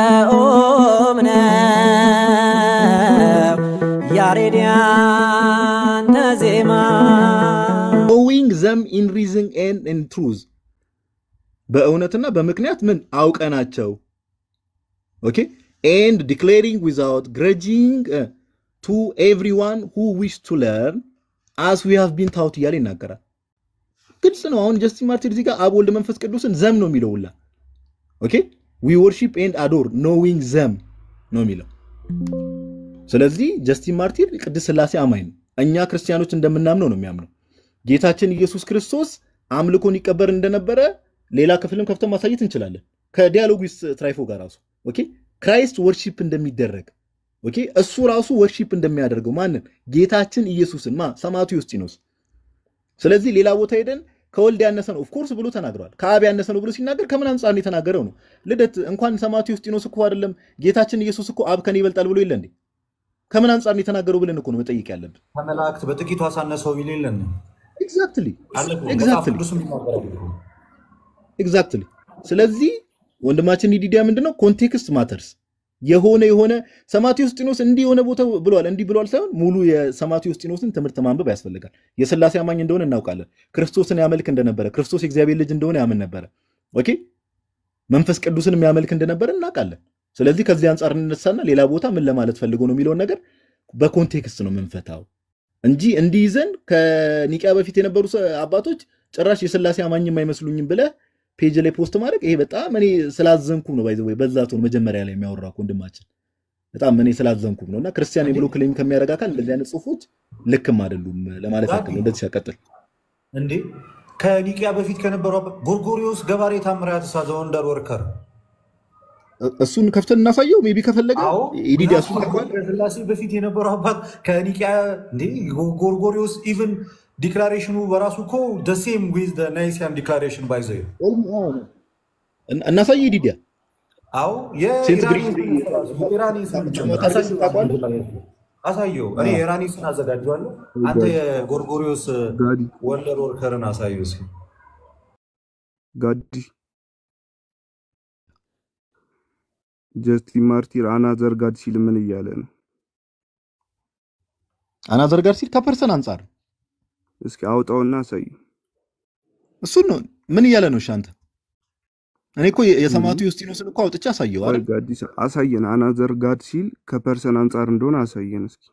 ጣኦምነ ያሬድያን ተዜማ knowing them in reason and in truth በእውነትና በምክንያት ምን አውቀናቸው okay and declaring without grudging to everyone who wish to learn as we have been taught ያለ ይናገራል ግልጽ ነው አሁን ጀስቲን ማርቲር እዚህ ጋር አብ ወልድ መንፈስ ቅዱስን ዘም ነው የሚለውላ okay we worship and adore knowing them ነው የሚለው ስለዚህ ጀስቲን ማርቲር ቅድስት ሥላሴ አማኝ ነው እኛ ክርስቲያኖች እንደምናምነው ነው የሚያምነው ጌታችን ኢየሱስ ክርስቶስ አምልኮን ይቀበል እንደነበረ ሌላ ክፍልም ከፍተን ማሳየት እንችላለን ከዲያሎጉስ ትራይፎ ጋር ራሱ ኦኬ ክራይስት ወርሺፕ እንደሚደረግ ኦኬ እሱ ራሱ ወርሺፕ እንደሚያደርገው ማንን ጌታችን ኢየሱስን ሰማዕቱ ዩስጢኖስ ስለዚህ ሌላ ቦታ ሄደን ከወልድ ያነሰ ነው ኦፍ ኮርስ ብሎ ተናግሯል ከአብ ያነሰ ነው ብሎ ሲናገር ከምን አንፃር ነው የተናገረው ነው ልደት እንኳን ሰማዕቱ ዩስጢኖስ እኮ አይደለም ጌታችን ኢየሱስ እኮ አብ ከኔ ይበልጣል ብሎ ይለ እንዴ ከምን አንፃር ነው የተናገረው ብለን እኮ ነው መጠየቅ ያለብን ከመላእክት በጥቂቱ አሳነሰው ይልልን exactly ስለዚህ ወንድማችን ይዲዲያ ምንድነው ኮንቴክስት ማተርስ የሆነ ሰማዕቱ ዩስጢኖስ እንዲህ የሆነ ቦታ ብሏል እንዲህ ብሏል ሳይሆን ሙሉ የሰማዕቱ ዩስጢኖስን ትምህርት ማንበብ ያስፈልጋል የሥላሴ አማኝ እንደሆነ እናውቃለን ክርስቶስን ያመልክ እንደነበረ ክርስቶስ የእግዚአብሔር ልጅ እንደሆነ ያምን ነበር ኦኬ መንፈስ ቅዱስን የሚያመልክ እንደነበረ እናውቃለን ስለዚህ ከዚህ አንፃር እንነሳና ሌላ ቦታ ምን ለማለት ፈልጎ ነው የሚለው ነገር በኮንቴክስት ነው መንፈታው እንጂ እንዲይዘን ከኒቂያ በፊት የነበሩ አባቶች ጭራሽ የሥላሴ አማኝ የማይመስሉኝም ብለ ፔጅ ላይ ፖስት ማድረግ ይሄ በጣም እኔ ስላዘንኩ ነው ባይዘው በዛቱ መጀመሪያ ላይ የሚያወራው ወንድማችን በጣም እኔ ስላዘንኩ ነውና ክርስቲያን ብሎ ክሌም ከሚያረጋካል እንደዚህ አይነት ጽሁፎች ልክም አይደሉም ለማለት ያክል እንደዚህ ያቀጥል እንዴ ከኒቂያ በፊት ከነበሩ ጎርጎሪዮስ ገባሬ ታምራት ሳዘው ወንደር ወርከር እሱን ከፍተን እናሳየው ሜቢ ከፈለገ ኢዲዲያሱ ከሥላሴ በፊት የነበሩ አባት ከኒቂያ እንዴ ጎርጎሪዮስ ኢቭን ዲክላሬሽኑ በራሱ እኮ the same with the Nicene declaration by the እናሳይ ኢዲዲያ አው የኢራኒስን አሳየው እኔ ኢራኒስን አዘጋጅዋለሁ አንተ የጎርጎሪዮስ ወንደር ወርከርን አሳየው እስኪ ጋዲ ጀስቲን ማርቲር አናዘር ጋድ ሲል ምን እያለ ነው አናዘር ጋድ ሲል ከፐርሰን አንፃር እስኪ አውጣውና አሳይ እሱ ነው ምን እያለ ነው ሻንተ እኔ እኮ የሰማዕቱ ዩስጢኖስን እኮ አውጥቼ አሳየው አይደል ጋዲስ አሳየን አናዘር ጋድ ሲል ከፐርሰን አንፃር እንደሆነ አሳየን እስኪ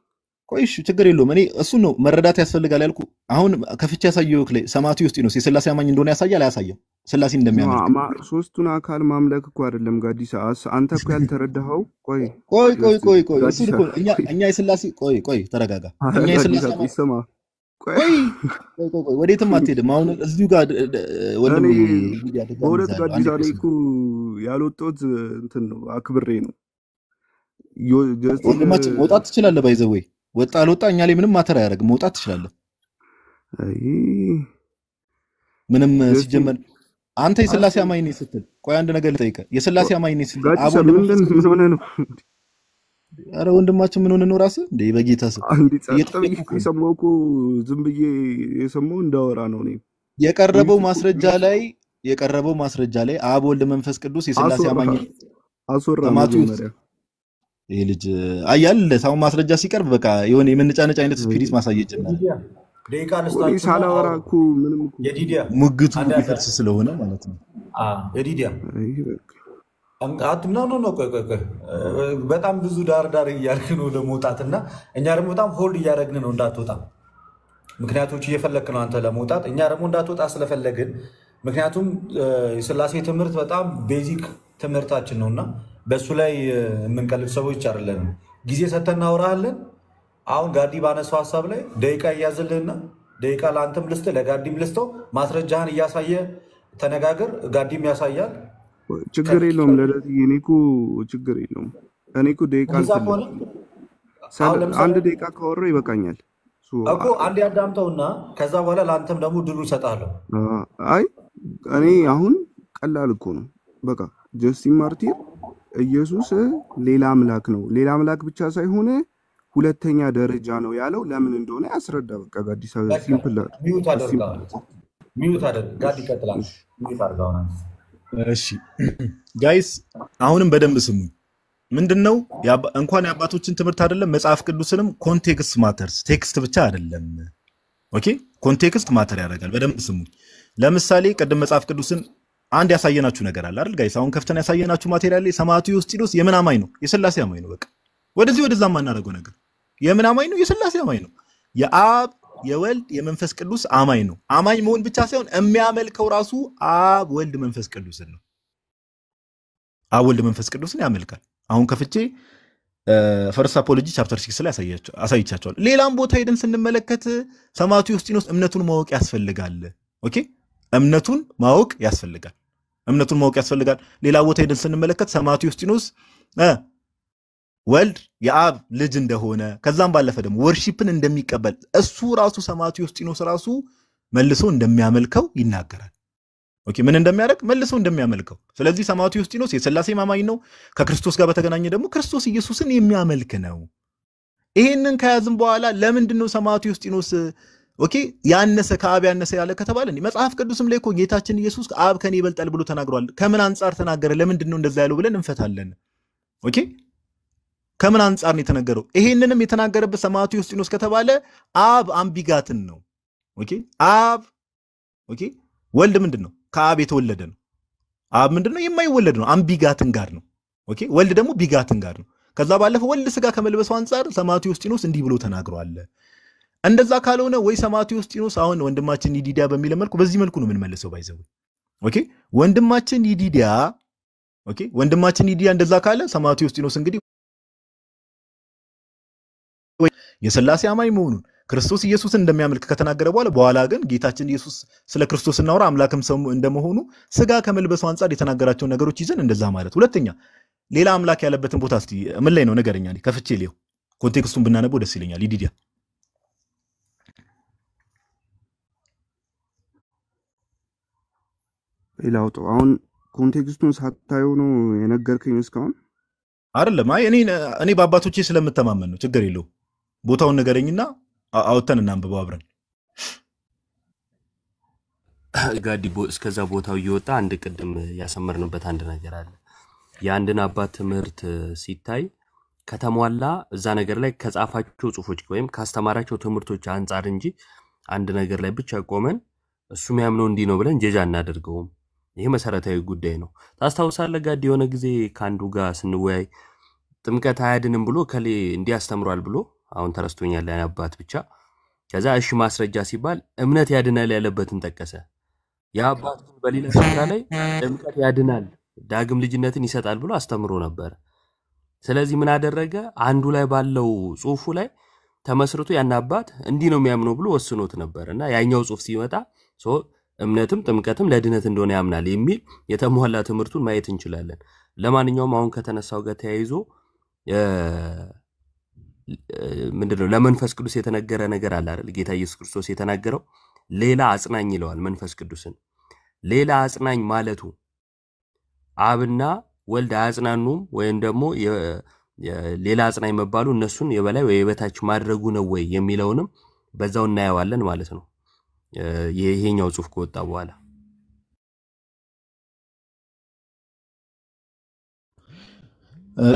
ቆይሽ ችግር የለውም እኔ እሱ ነው መረዳት ያስፈልጋል ያልኩ አሁን ከፍቼ ያሳየው ክለ ሰማዕቱ ዩስጢኖስ የሥላሴ አማኝ እንደሆነ ያሳያል አያሳየው ሥላሴ እንደሚያመልክ ሶስቱን አካል ማምለክ እኮ አይደለም ጋዲስ አንተ እኮ ያልተረዳኸው ቆይ እሱ እኮ እኛ የሥላሴ ቆይ ተረጋጋ እኛ የሥላሴ ይሰማ ቆይ ወዴትም አትሄድም አሁን እዚሁ ጋር ወንድም በሁለት ጋዲስ አለኩ ያልወጣሁት እንትን ነው አክብሬ ነው ወንድማችን መውጣት ትችላለህ ባይዘው ወይ ወጣ አልወጣ እኛ ላይ ምንም ማተር አያደርግም መውጣት ትችላለህ አይ ምንም ሲጀመር አንተ የሥላሴ አማኝ ነህ ስትል ቆይ አንድ ነገር ልጠይቅህ የሥላሴ አማኝ ነህ ስትል አቦ ምን ሆነ ነው አረ ወንድማችን ምን ሆነ ነው ራስህ እንዴ በጌታ ስም የሰማውኩ ዝም ብዬ የሰማው እንዳወራ ነው እኔ የቀረበው ማስረጃ ላይ አብ ወልድ መንፈስ ቅዱስ የሥላሴ አማኝ አሶራ መጀመሪያ ይሄ ልጅ አያል ለታው ማስረጃ ሲቀርብ በቃ የሆነ የምንጫነጭ አይነት ስፒሪት ማሳየት ጀመረ ደቂቃ ለስታችሁ ሳላወራኩ ምንም የዲዲያ ሙግቱ ይፈርስ ስለሆነ ማለት ነው የዲዲያ ኖ ቆይ በጣም ብዙ ዳር እያደረግን ነው ለመውጣትና እኛ ደግሞ በጣም ሆልድ እያደረግን ነው እንዳትወጣ ምክንያቶች እየፈለክ ነው አንተ ለመውጣት እኛ ደግሞ እንዳትወጣ ስለፈለግን ምክንያቱም የሥላሴ ትምህርት በጣም ቤዚክ ትምህርታችን ነውና በሱ ላይ የምንቀልድ ሰዎች አይደለም ጊዜ ሰተን እናወራለን አሁን ጋዲ ባነሳው ሐሳብ ላይ ደቂቃ ያያዝልህና ደቂቃ ለአንተም ልስጥ ለጋዲም ልስጠው ማስረጃህን እያሳየ ተነጋገር ጋዲም ያሳያል ችግር የለውም ለለዚህ እኔኩ ችግር የለውም እኔኩ ደቂቃ አንድ ደቂቃ ካወራ ይበቃኛል እኮ አንድ ያዳምጠውና ከዛ በኋላ ለአንተም ደግሞ ድሉ ሰጣለሁ አይ እኔ አሁን ቀላል እኮ ነው በቃ ጀስቲን ማርቲር ኢየሱስ ሌላ አምላክ ነው ሌላ አምላክ ብቻ ሳይሆን ሁለተኛ ደረጃ ነው ያለው ለምን እንደሆነ ያስረዳ በቃ ጋዲስ ሲምፕል ሚዩት አድርጋ ጋዲ ይቀጥላል ሚዩት አድርጋውና እሺ ጋይስ አሁንም በደንብ ስሙኝ። ምንድነው እንኳን የአባቶችን ትምህርት አይደለም መጽሐፍ ቅዱስንም ኮንቴክስት ማተርስ ቴክስት ብቻ አይደለም። ኦኬ ኮንቴክስት ማተር ያደርጋል። በደንብ ስሙኝ። ለምሳሌ ቀደም መጽሐፍ ቅዱስን አንድ ያሳየናችሁ ነገር አለ አይደል ጋይስ? አሁን ከፍተን ያሳየናችሁ ማቴሪያል ላይ ሰማዕቱ ዩስጢኖስ የምን አማኝ ነው? የሥላሴ አማኝ ነው። በቃ ወደዚህ ወደዛ ማናደርገው ነገር የምን አማኝ ነው? የሥላሴ አማኝ ነው። የአብ የወልድ የመንፈስ ቅዱስ አማኝ ነው። አማኝ መሆን ብቻ ሳይሆን የሚያመልከው ራሱ አብ ወልድ መንፈስ ቅዱስን ነው። አብ ወልድ መንፈስ ቅዱስን ያመልካል። አሁን ከፍቼ ፈርስት አፖሎጂ ቻፕተር 6 ላይ አሳይቻቸዋል። ሌላም ቦታ ሄደን ስንመለከት ሰማዕቱ ዩስጢኖስ እምነቱን ማወቅ ያስፈልጋል። ኦኬ እምነቱን ማወቅ ያስፈልጋል። እምነቱን ማወቅ ያስፈልጋል። ሌላ ቦታ ሄደን ስንመለከት ሰማዕቱ ዩስጢኖስ ወልድ የአብ ልጅ እንደሆነ ከዛም ባለፈ ደግሞ ወርሺፕን እንደሚቀበል እሱ ራሱ ሰማዕቱ ዩስጢኖስ ራሱ መልሶ እንደሚያመልከው ይናገራል። ኦኬ ምን እንደሚያደርግ መልሶ እንደሚያመልከው። ስለዚህ ሰማዕቱ ዩስጢኖስ የሥላሴ አማኝ ነው። ከክርስቶስ ጋር በተገናኘ ደግሞ ክርስቶስ ኢየሱስን የሚያመልክ ነው። ይሄንን ከያዝም በኋላ ለምንድነው ሰማዕቱ ዩስጢኖስ ኦኬ ያነሰ ከአብ ያነሰ ያለ ከተባለ መጽሐፍ ቅዱስም ላይ እኮ ጌታችን ኢየሱስ አብ ከኔ ይበልጣል ብሎ ተናግሯል። ከምን አንጻር ተናገረ? ለምንድነው እንደዛ ያለው ብለን እንፈታለን። ኦኬ ከምን አንጻር ነው የተናገረው? ይሄንንም የተናገረበት ሰማዕቱ ዩስጢኖስ ከተባለ አብ አምቢጋትን ነው። ኦኬ አብ ኦኬ ወልድ ምንድነው? ከአብ የተወለደ ነው። አብ ምንድነው? የማይወለድ ነው። አምቢጋትን ጋር ነው። ኦኬ ወልድ ደግሞ ቢጋትን ጋር ነው። ከዛ ባለፈ ወልድ ስጋ ከመልበሱ አንጻር ሰማዕቱ ዩስጢኖስ እንዲህ ብሎ ተናግሯል። እንደዛ ካልሆነ ወይ ሰማዕቱ ዩስጢኖስ አሁን ወንድማችን ይዲዲያ በሚል መልኩ በዚህ መልኩ ነው የምንመልሰው ባይዘው። ኦኬ ወንድማችን ይዲዲያ እንደዛ ካለ ሰማዕቱ ዩስጢኖስ እንግዲህ የሥላሴ አማኝ መሆኑን ክርስቶስ ኢየሱስን እንደሚያመልክ ከተናገረ በኋላ ግን ጌታችን ኢየሱስ ስለ ክርስቶስ እናወራ አምላክም ሰው እንደመሆኑ ስጋ ከመልበሱ አንጻር የተናገራቸው ነገሮች ይዘን እንደዛ ማለት። ሁለተኛ ሌላ አምላክ ያለበትን ቦታ እስቲ ምን ላይ ነው ነገርኛ ነኝ ከፍቼ ሊው ኮንቴክስቱን ብናነበው ደስ ይለኛል። ይዲዲያ ይላውጡ አሁን ኮንቴክስቱን ሳታየው ነው የነገርከኝ እስካሁን አይደለም። አይ እኔ በአባቶቼ ስለምተማመን ነው። ችግር የለው ቦታውን ነገረኝና አውጥተን እናንብበው አብረን። ጋዲቦ እስከዛ ቦታው እየወጣ አንድ ቅድም ያሰመርንበት አንድ ነገር አለ። የአንድን አባት ትምህርት ሲታይ ከተሟላ እዛ ነገር ላይ ከጻፋቸው ጽሁፎች ወይም ካስተማራቸው ትምህርቶች አንጻር እንጂ አንድ ነገር ላይ ብቻ ቆመን እሱ የሚያምነው እንዲህ ነው ብለን ጀጃ እናደርገውም። ይሄ መሰረታዊ ጉዳይ ነው። ታስታውሳለህ ጋዲ የሆነ ጊዜ ካንዱ ጋር ስንወያይ ጥምቀት አያድንም ብሎ ከሌ እንዲህ ያስተምራል ብሎ አሁን ተረስቶኛል ያን አባት ብቻ ከዛ እሺ ማስረጃ ሲባል እምነት ያድናል ያለበትን ጠቀሰ። ያ አባት በሌላ ስፍራ ላይ ጥምቀት ያድናል ዳግም ልጅነትን ይሰጣል ብሎ አስተምሮ ነበር። ስለዚህ ምን አደረገ? አንዱ ላይ ባለው ጽሁፉ ላይ ተመስርቶ ያን አባት እንዲህ ነው የሚያምነው ብሎ ወስኖት ነበርና ያኛው ጽሁፍ ሲመጣ እምነትም ጥምቀትም ለድነት እንደሆነ ያምናል የሚል የተሟላ ትምህርቱን ማየት እንችላለን። ለማንኛውም አሁን ከተነሳው ጋር ተያይዞ ምንድነው ለመንፈስ ቅዱስ የተነገረ ነገር አለ አይደል? ጌታ ኢየሱስ ክርስቶስ የተናገረው ሌላ አጽናኝ ይለዋል መንፈስ ቅዱስን። ሌላ አጽናኝ ማለቱ አብና ወልድ አጽናኑም ወይም ደግሞ ሌላ አጽናኝ መባሉ እነሱን የበላይ ወይ የበታች ማድረጉ ነው ወይ የሚለውንም በዛው እናያዋለን ማለት ነው። ይሄኛው ጽሁፍ ከወጣ በኋላ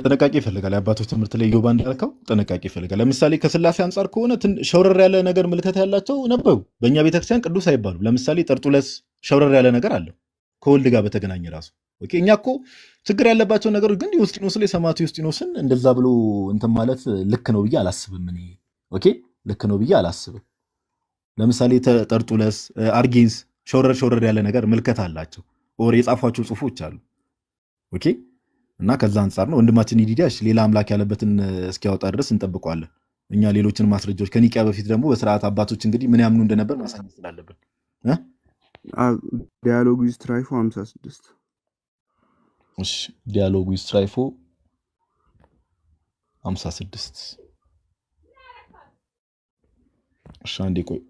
ጥንቃቄ ይፈልጋል። የአባቶች ትምህርት ላይ ዮባ እንዳልከው ጥንቃቄ ይፈልጋል። ለምሳሌ ከሥላሴ አንጻር ከሆነ ሸውረር ያለ ነገር ምልከታ ያላቸው ነበሩ። በእኛ ቤተክርስቲያን ቅዱስ አይባሉ። ለምሳሌ ጠርጡለስ ሸውረር ያለ ነገር አለው ከወልድ ጋር በተገናኘ ራሱ። ኦኬ እኛ እኮ ችግር ያለባቸው ነገሮች ግን ዩስጢኖስ ላይ ሰማዕቱ ዩስጢኖስን እንደዛ ብሎ እንትን ማለት ልክ ነው ብዬ አላስብም። እኔ ኦኬ ልክ ነው ብዬ አላስብም። ለምሳሌ ጠርጡለስ አርጌንስ ሸውረር ያለ ነገር ምልከታ አላቸው ኦር የጻፏቸው ጽሁፎች አሉ። ኦኬ እና ከዛ አንጻር ነው ወንድማችን ይዲዳሽ ሌላ አምላክ ያለበትን እስኪያወጣ ድረስ እንጠብቀዋለን። እኛ ሌሎችን ማስረጃዎች ከኒቂያ በፊት ደግሞ በስርዓት አባቶች እንግዲህ ምን ያምኑ እንደነበር ማሳየት ስላለብን ዲያሎግ ዊዝ ትራይፎ 56 እሺ ዲያሎግ ዊዝ ትራይፎ 56 እሺ አንዴ ቆይ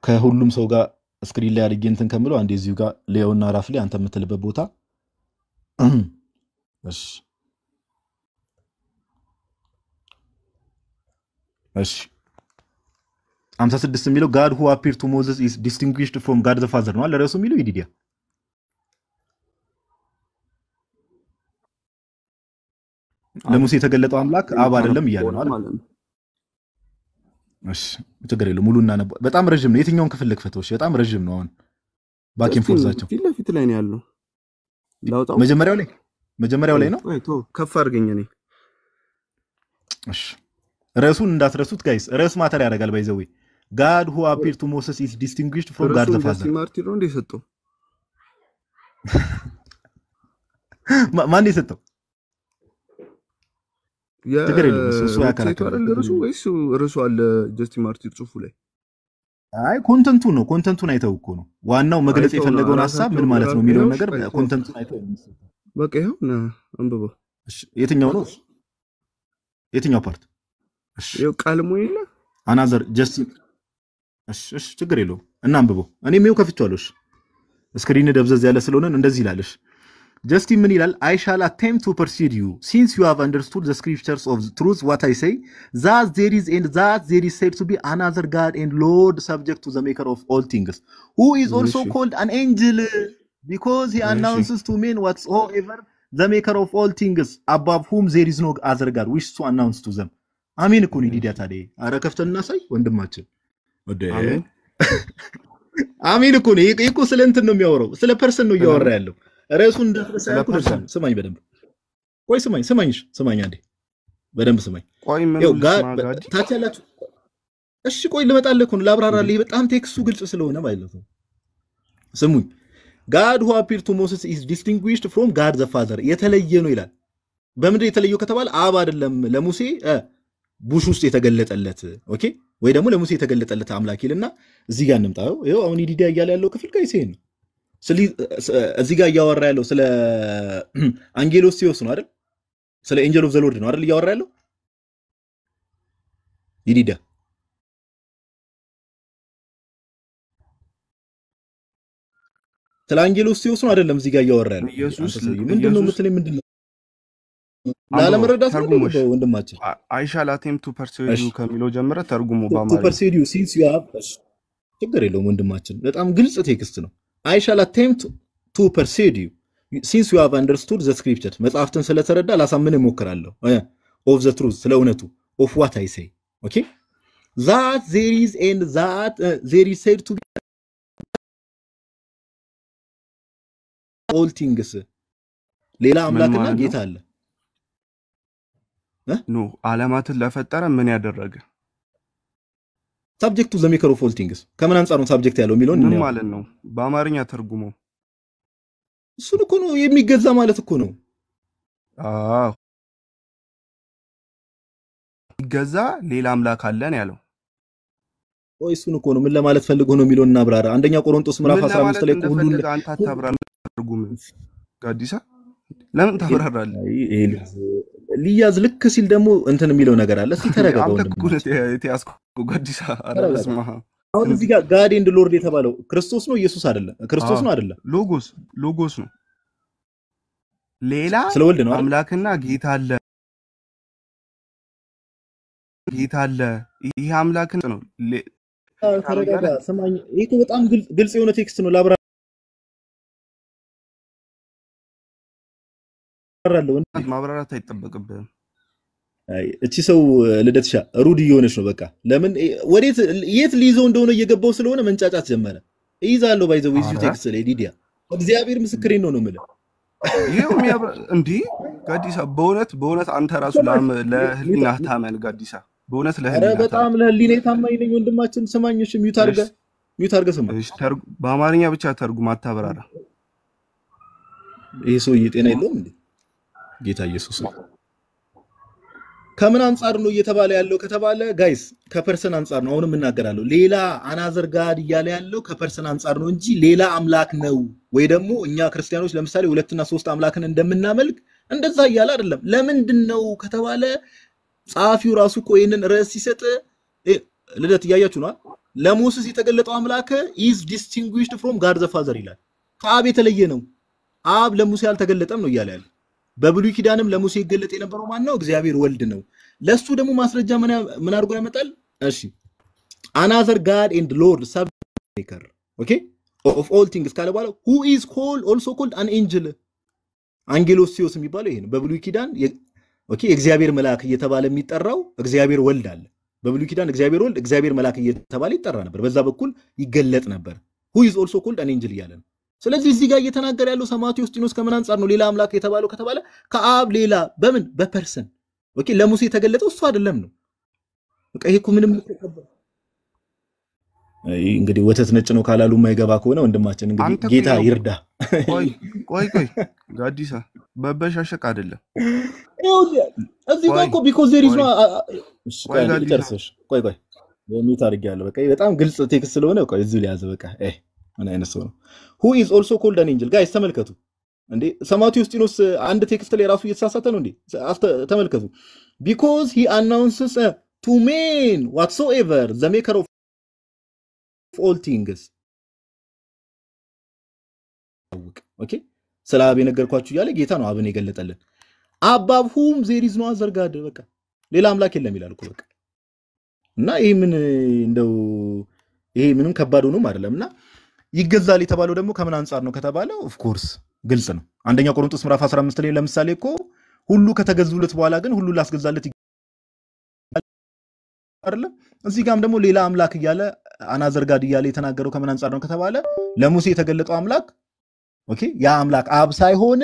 ከሁሉም ሰው ጋር ስክሪን ላይ አድርጌ እንትን ከምለው አንዴ እዚሁ ጋር ሌዮና ራፍ ላይ አንተ የምትልበት ቦታ እሺ 56 የሚለው God who appeared to Moses is distinguished from God the Father ነው አለ ራሱ የሚለው ይዲዲያ ለሙሴ የተገለጠው አምላክ አብ አይደለም እያለ ነው አይደል? እሺ ችግር የለውም ሙሉ እናነባ። በጣም ረጅም ነው። የትኛውን ክፍል ልክፈተው? እሺ በጣም ረጅም ነው። አሁን ባኪን ፎርዛቸው ፊት ለፊት ላይ ነው ያለው። ላውጣው? መጀመሪያው ላይ ነው። ቶ ከፍ አድርገኝ ነኝ። እሺ ርዕሱን እንዳትረሱት ጋይስ። ርዕስ ማተር ያደርጋል። ባይዘው God who appeared to Moses is distinguished from God the Father። ማርቲን ነው እንደሰጠው ማን የሰጠው? ችግር የለውም እሱ ያከራከራል። ርዕሱ አለ ጀስቲን ማርቲን ጽሑፉ ላይ። አይ ኮንተንቱን አይተው እኮ ነው ዋናው መግለጽ የፈለገውን ሐሳብ ምን ማለት ነው የሚለው ነገር ኮንተንቱን አይተው ነው። በቃ ይሄው አንብበው። እሺ የትኛው ፓርት? እሺ ይሄው ቃልሙ ይላ አናዘር ጀስቲን። እሺ ችግር የለውም እና አንብበው። እኔም ይሄው ከፍቼዋለሁ። እሺ ስክሪን ደብዘዝ ያለ ስለሆነ እንደዚህ ይላልሽ። Justin ምን ይላል? I shall attempt to persuade you, since you have understood the scriptures of the truth, what I say, that there is and that there is said to be another God and Lord subject to the maker of all things, who is also called an angel, because he announces to men whatsoever the maker of all things, above whom there is no other God, which to announce to them. አሜን እኮ ነው ዲዲያ ታዲያ። አረ ከፍተና ሳይ ወንድማችን ወደ አሜን እኮ ነው። ይሄ እኮ ስለ እንትን ነው የሚያወራው፣ ስለ ፐርሰን ነው እያወራ ያለው። ራሱን እንደተሰያኩ ስማኝ በደንብ ቆይ ስማኝ አንዴ በደንብ ስማኝ። ቆይ ምን ታች ያላችሁ እሺ ቆይ ልመጣልህ እኮ ነው ላብራራልህ። በጣም ቴክስቱ ግልጽ ስለሆነ ማለት ነው። ስሙኝ God who appeared to Moses is distinguished from God the Father። የተለየ ነው ይላል። በምንድን የተለየው ከተባለ አብ አይደለም ለሙሴ ቡሽ ውስጥ የተገለጠለት ኦኬ፣ ወይ ደግሞ ለሙሴ የተገለጠለት አምላክ ይልና እዚህ ጋር እንምጣው። ይሄው አሁን ዲዲያ እያለ ያለው ክፍል ጋር ይሄን ነው። እዚህ ጋር እያወራ ያለው ስለ አንጌሎስ ሲዮስ ነው አይደል? ስለ ኤንጀል ኦፍ ዘ ሎርድ ነው አይደል እያወራ ያለው ይዲዳ። ስለ አንጌሎስ ሲዮስ ነው አይደለም እዚህ ጋር እያወራ ያለው። ኢየሱስ ምንድነው የምትለኝ? ምንድነው ላለመረዳት ነው ወንድማችን። I shall attempt to persuade you ከሚለው ጀምረ ተርጉሙ በአማርኛ። to persuade you since you have ችግር የለውም ወንድማችን፣ በጣም ግልጽ ቴክስት ነው። I shall attempt to persuade you since you have understood the scripture። መጽሐፍትን ስለተረዳ ላሳምን እሞክራለሁ of the truth፣ ስለ እውነቱ of what I say okay, that there is and that there is said to be all things። ሌላ አምላክና ጌታ አለ ኖ ዓለማትን ለፈጠረ ምን ያደረገ? subject to the maker of all things። ከምን አንፃር ነው subject ያለው የሚለው ምን ማለት ነው? በአማርኛ ተርጉሞ እሱን እኮ ነው የሚገዛ ማለት እኮ ነው። አዎ ይገዛ ሌላ አምላክ አለን ያለው። ወይ እሱን እኮ ነው ምን ለማለት ፈልጎ ነው የሚለው እና ብራራ። አንደኛ ቆሮንቶስ ምዕራፍ 15 ላይ ሁሉ አንተ አታብራራ ተርጉም ጋዲሳ ለምን ታብራራለህ? ሊያዝ ልክ ሲል ደግሞ እንትን የሚለው ነገር አለ። እስቲ ተረጋጋ ወንድም። የተያዝኩ ጋዲሳ አረስማ አሁን እዚህ ጋር ጋድ ኤንድ ሎርድ የተባለው ክርስቶስ ነው ኢየሱስ አይደለም? ክርስቶስ ነው አይደለም? ሎጎስ ነው። ሌላ ስለወልድ ነው አምላክና ጌታ አለ። ይሄ አምላክ ነው። ተረጋጋ ሰማኝ። ይሄ በጣም ግልጽ የሆነ ቴክስት ነው። ላብራራለሁ ማብራራት አይጠበቅብህም። እቺ ሰው ልደትሻ ሩድ እየሆነች ነው። በቃ ለምን ወዴት የት ሊይዘው እንደሆነ እየገባው ስለሆነ መንጫጫት ጀመረ። ይዛለው ባይዘው ይዙ ቴክስት ላይ ዲዲያ እግዚአብሔር ምስክሬን ነው የምልህ። ይሄው እንዴ ጋዲሳ በእውነት አንተ ራሱ ለህሊና ታመን ጋዲሳ በእውነት ለህሊና ታመን። በጣም ለህሊና ታማኝ ነኝ ወንድማችን። ሰማኝሽ ሚዩት አድርገ ሰማኝ። በአማርኛ ብቻ ተርጉም አታብራራ። ይሄ ሰውዬ ጤና የለውም እንዴ? ጌታ ኢየሱስ ነው። ከምን አንፃር ነው እየተባለ ያለው ከተባለ ጋይስ ከፐርሰን አንፃር ነው። አሁንም እናገራለሁ ሌላ አናዘር ጋድ እያለ ያለው ከፐርሰን አንፃር ነው እንጂ ሌላ አምላክ ነው ወይ ደግሞ እኛ ክርስቲያኖች ለምሳሌ 2 እና 3 አምላክን እንደምናመልክ እንደዛ እያለ አይደለም። ለምንድነው ከተባለ ጻፊው ራሱ እኮ ይሄንን ርዕስ ሲሰጥ ልደት እያያችሁ ነው። ለሙሴ የተገለጠው አምላክ is distinguished from God the Father ይላል። ከአብ የተለየ ነው። አብ ለሙሴ አልተገለጠም ነው እያለ ያለው። በብሉይ ኪዳንም ለሙሴ ይገለጥ የነበረው ማን ነው? እግዚአብሔር ወልድ ነው። ለሱ ደግሞ ማስረጃ ምን አድርጎ ያመጣል? እሺ another God and Lord subject ኦኬ of all things ካለ በኋላ who is called also called an angel አንጌሎስ ሲዮስ የሚባለው ይሄ ነው። በብሉይ ኪዳን ኦኬ እግዚአብሔር መልአክ እየተባለ የሚጠራው እግዚአብሔር ወልድ አለ በብሉይ ኪዳን እግዚአብሔር ወልድ እግዚአብሔር መልአክ እየተባለ ይጠራ ነበር በዛ በኩል ይገለጥ ነበር who is also called an angel እያለ ነው ስለዚህ እዚህ ጋር እየተናገረ ያለው ሰማዕቱ ዮስጢኖስ ከምን አንፃር ነው ሌላ አምላክ የተባለው ከተባለ ከአብ ሌላ በምን በፐርሰን ኦኬ ለሙሴ የተገለጠው እሱ አይደለም ነው በቃ ይሄ እኮ ምንም እንግዲህ ወተት ነጭ ነው ካላሉ የማይገባ ከሆነ ወንድማችን እንግዲህ ጌታ ይርዳ ቆይ ጋዲሳ በበሻሸቅ አይደለም እዚህ ጋር እኮ because there is no ቆይ ሚት አድርጌያለሁ በቃ በጣም ግልጽ ቴክስት ስለሆነ ቆይ እዚህ ላይ ያዘ በቃ ምን አይነት ሰው ነው who is also called an angel guys ተመልከቱ እንዴ ሰማዕቱ ዮስጢኖስ አንድ ቴክስት ላይ ራሱ እየተሳሳተ ነው እንዴ ተመልከቱ because he announces to men whatsoever the maker of all things okay ስለ አብ የነገርኳችሁ ያለ ጌታ ነው አብን የገለጠልን above whom there is no other god በቃ ሌላ አምላክ የለም ይላል እኮ በቃ እና ይሄ ምን እንደው ይሄ ምንም ከባድ ሆኖም አይደለምና ይገዛል የተባለው ደግሞ ከምን አንፃር ነው ከተባለው ኦፍ ኮርስ ግልጽ ነው አንደኛ ቆሮንቶስ ምዕራፍ 15 ላይ ለምሳሌ እኮ ሁሉ ከተገዙለት በኋላ ግን ሁሉ ላስገዛለት አይደለም እዚህ ጋርም ደግሞ ሌላ አምላክ ይያለ አናዘር ጋድ ይያለ የተናገረው ከምን አንፃር ነው ከተባለ ለሙሴ የተገለጠው አምላክ ኦኬ ያ አምላክ አብ ሳይሆን